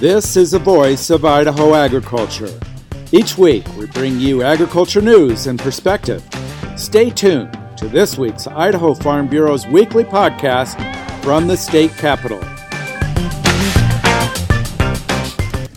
This is the voice of Idaho agriculture. Each week we bring you agriculture news and perspective. Stay tuned to this week's Idaho Farm Bureau's weekly podcast from the state capitol.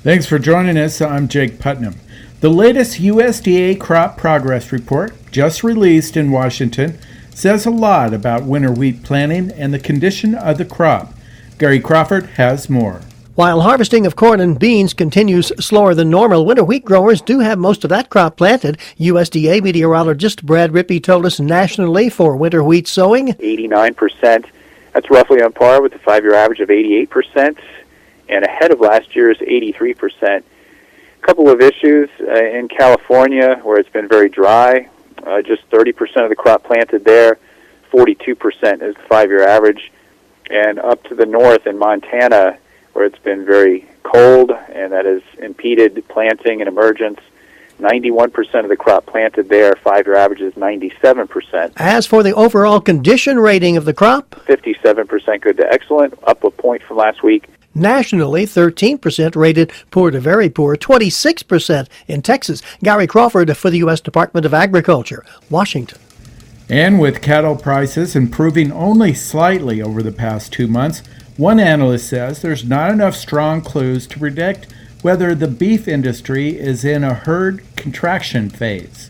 Thanks for joining us. I'm Jake Putnam. The latest USDA Crop Progress Report, just released in Washington, says a lot about winter wheat planting and the condition of the crop. Gary Crawford has more. While harvesting of corn and beans continues slower than normal, winter wheat growers do have most of that crop planted. USDA meteorologist Brad Rippey told us nationally for winter wheat sowing, 89%. That's roughly on par with the 5-year average of 88%, and ahead of last year's 83%. A couple of issues in California where it's been very dry, just 30% of the crop planted there, 42% is the 5-year average, and up to the north in Montana, where it's been very cold, and that has impeded planting and emergence. 91% of the crop planted there, 5-year average is 97%. As for the overall condition rating of the crop, 57% good to excellent, up a point from last week. Nationally, 13% rated poor to very poor, 26% in Texas. Gary Crawford for the U.S. Department of Agriculture, Washington. And with cattle prices improving only slightly over the past 2 months, one analyst says there's not enough strong clues to predict whether the beef industry is in a herd contraction phase.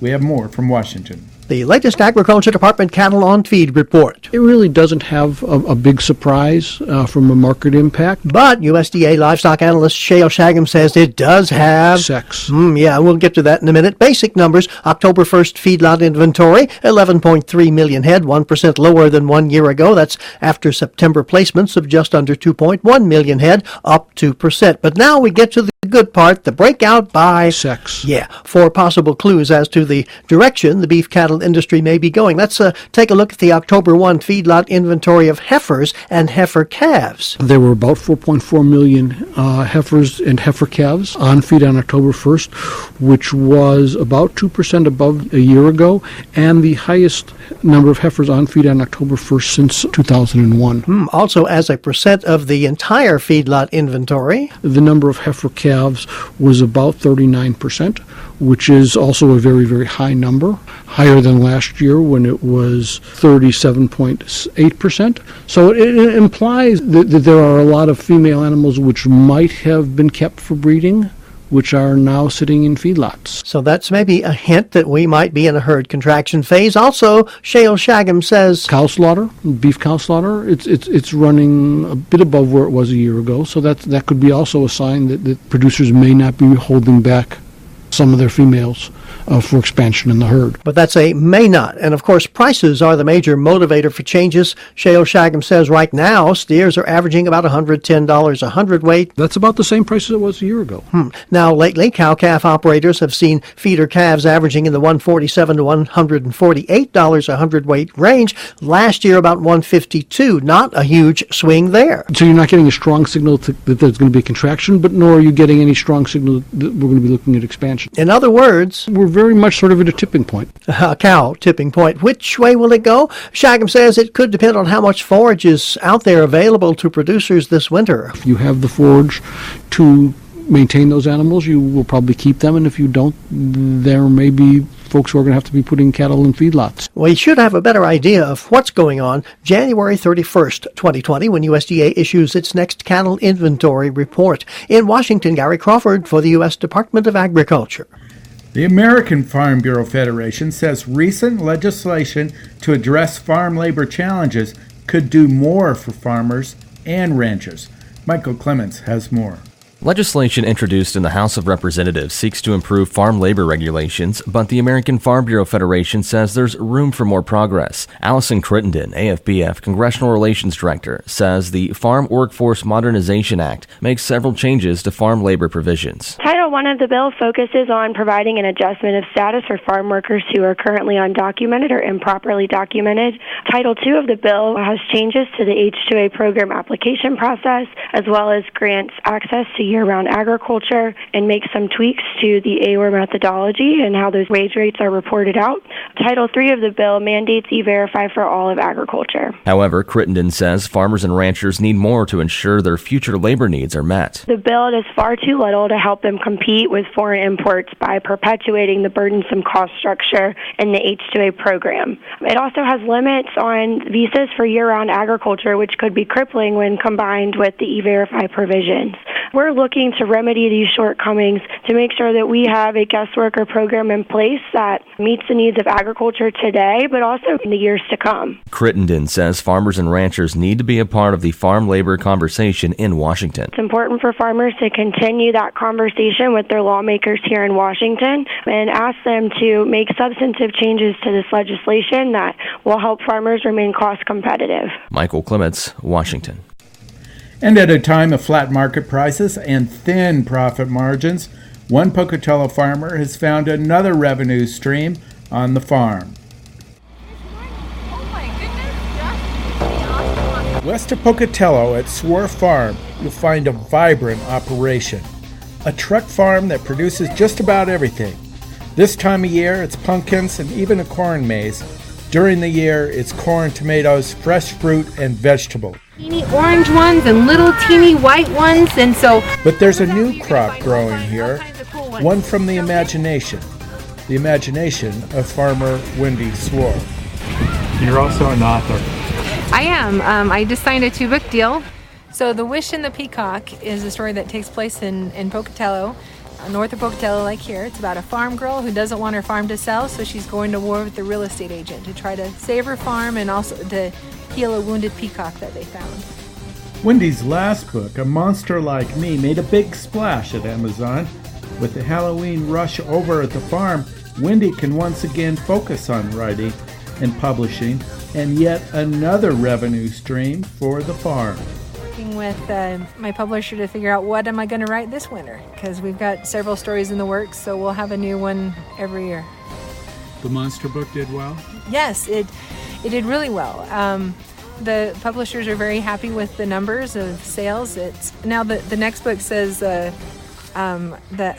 We have more from Washington. The latest Agriculture Department cattle on feed report. It really doesn't have a big surprise from a market impact. But USDA livestock analyst Shale Shagam says it does have sex. Yeah, we'll get to that in a minute. Basic numbers, October 1st feedlot inventory, 11.3 million head, 1% lower than 1 year ago. That's after September placements of just under 2.1 million head, up 2%. But now we get to the good part, the breakout by sex. Yeah, 4 possible clues as to the direction the beef cattle industry may be going. Let's take a look at the October 1 feedlot inventory of heifers and heifer calves. There were about 4.4 million heifers and heifer calves on feed on October 1st, which was about 2% above a year ago, and the highest number of heifers on feed on October 1st since 2001. Also, as a percent of the entire feedlot inventory, the number of heifer calves was about 39%, which is also a very, very high number, higher than last year when it was 37.8%. So it implies that there are a lot of female animals which might have been kept for breeding, which are now sitting in feedlots. So that's maybe a hint that we might be in a herd contraction phase. Also, Shale Shagam says cow slaughter, beef cow slaughter, it's running a bit above where it was a year ago. So that could be also a sign that producers may not be holding back some of their females for expansion in the herd. But that's a may not. And of course, prices are the major motivator for changes. Shale Shagam says right now, steers are averaging about $110 a hundredweight. That's about the same price as it was a year ago. Now, lately, cow-calf operators have seen feeder calves averaging in the $147 to $148 a hundredweight range. Last year, about $152. Not a huge swing there. So you're not getting a strong signal that there's going to be a contraction, but nor are you getting any strong signal that we're going to be looking at expansion. In other words, we're very much sort of at a tipping point. A cow tipping point. Which way will it go? Shagam says it could depend on how much forage is out there available to producers this winter. If you have the forage to maintain those animals, you will probably keep them, and if you don't, there may be folks who are going to have to be putting cattle in feedlots. We should have a better idea of what's going on January 31st, 2020, when USDA issues its next cattle inventory report. In Washington, Gary Crawford for the U.S. Department of Agriculture. The American Farm Bureau Federation says recent legislation to address farm labor challenges could do more for farmers and ranchers. Michael Clements has more. Legislation introduced in the House of Representatives seeks to improve farm labor regulations, but the American Farm Bureau Federation says there's room for more progress. Allison Crittenden, AFBF Congressional Relations Director, says the Farm Workforce Modernization Act makes several changes to farm labor provisions. Title Title I of the bill focuses on providing an adjustment of status for farm workers who are currently undocumented or improperly documented. Title II of the bill has changes to the H-2A program application process, as well as grants access to year-round agriculture and makes some tweaks to the AOR methodology and how those wage rates are reported out. Title III of the bill mandates E-Verify for all of agriculture. However, Crittenden says farmers and ranchers need more to ensure their future labor needs are met. The bill does far too little to help them compete with foreign imports by perpetuating the burdensome cost structure in the H-2A program. It also has limits on visas for year-round agriculture, which could be crippling when combined with the E-Verify provisions. We're looking to remedy these shortcomings to make sure that we have a guest worker program in place that meets the needs of agriculture today, but also in the years to come. Crittenden says farmers and ranchers need to be a part of the farm labor conversation in Washington. It's important for farmers to continue that conversation with their lawmakers here in Washington and ask them to make substantive changes to this legislation that will help farmers remain cost competitive. Michael Clements, Washington. And at a time of flat market prices and thin profit margins, one Pocatello farmer has found another revenue stream on the farm. West of Pocatello at Swore Farm, you'll find a vibrant operation. A truck farm that produces just about everything. This time of year, it's pumpkins and even a corn maze. During the year, it's corn, tomatoes, fresh fruit, and vegetables. Teeny orange ones and little teeny white ones, and so... But there's a new crop growing here, one from the imagination of farmer Wendy Swore. You're also an author. I am. I just signed a 2-book deal. So The Wish and the Peacock is a story that takes place in Pocatello, north of Pocatello, like here. It's about a farm girl who doesn't want her farm to sell, so she's going to war with the real estate agent to try to save her farm and also to heal a wounded peacock that they found. Wendy's last book, A Monster Like Me, made a big splash at Amazon. With the Halloween rush over at the farm, Wendy can once again focus on writing and publishing, and yet another revenue stream for the farm. Working with my publisher to figure out what am I going to write this winter, because we've got several stories in the works, so we'll have a new one every year. The monster book did well? Yes, it did really well. The publishers are very happy with the numbers of sales. It's now the next book says The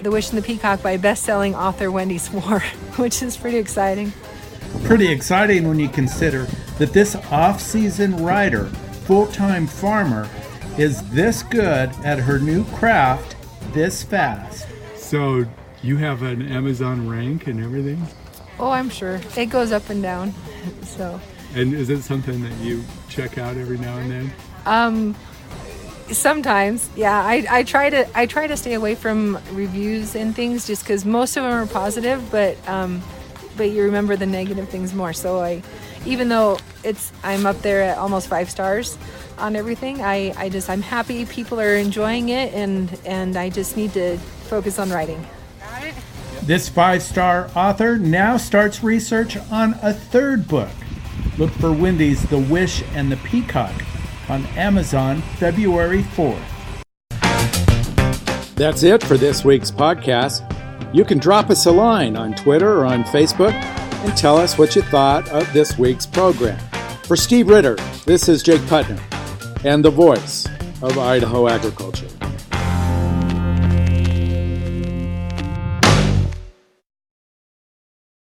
Wish and the Peacock by best-selling author Wendy Swore, which is pretty exciting. Pretty exciting when you consider that this off-season writer, full-time farmer, is this good at her new craft this fast. So you have an Amazon rank and everything? Oh, I'm sure. It goes up and down. So. And is it something that you check out every now and then? Sometimes, yeah. I try to stay away from reviews and things just because most of them are positive, but you remember the negative things more. So even though I'm up there at almost 5 stars on everything, I'm happy people are enjoying it, and I just need to focus on writing. This 5-star author now starts research on a 3rd book. Look for Wendy's The Wish and the Peacock on Amazon February 4th. That's it for this week's podcast. You can drop us a line on Twitter or on Facebook and tell us what you thought of this week's program. For Steve Ritter, this is Jake Putnam and the voice of Idaho Agriculture.